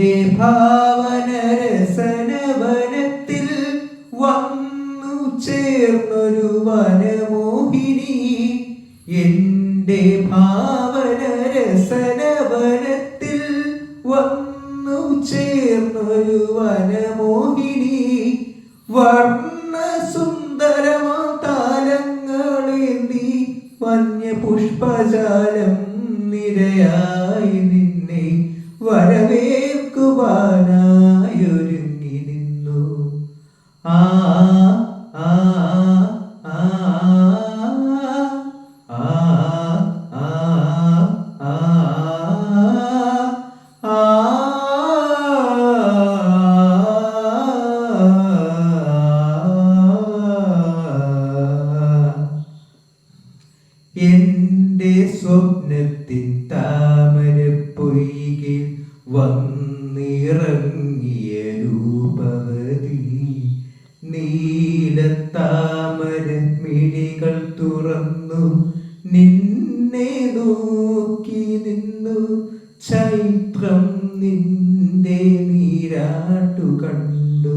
എന്റെ ഭാവനരസനവനത്തിൽ വന്നു ചേർന്നൊരു വനമോഹിനി. എന്റെ ഭാവനരസനവനത്തിൽ വന്നു ചേർന്നൊരു വനമോഹിനി. വർണ്ണസുന്ദരമാ താലങ്ങളേന്തി വന്യപുഷ്പജാലം നിരയായി നിന്നെ വരവേൽക്കുവാനായൊരുങ്ങി നിന്നു. ആ ആ ആ ആ ആ ആ ആ എന്റെ സ്വപ്നത്തിൻ താമരപ്പൊയ്കയിൽ വന്നിറങ്ങിയ രൂപവതി. നീലത്താമര മിഴികൾ തുറന്നു നിന്നെ നോക്കി നിന്നു. ചൈത്രം നിന്റെ നീരാട്ടു കണ്ടു.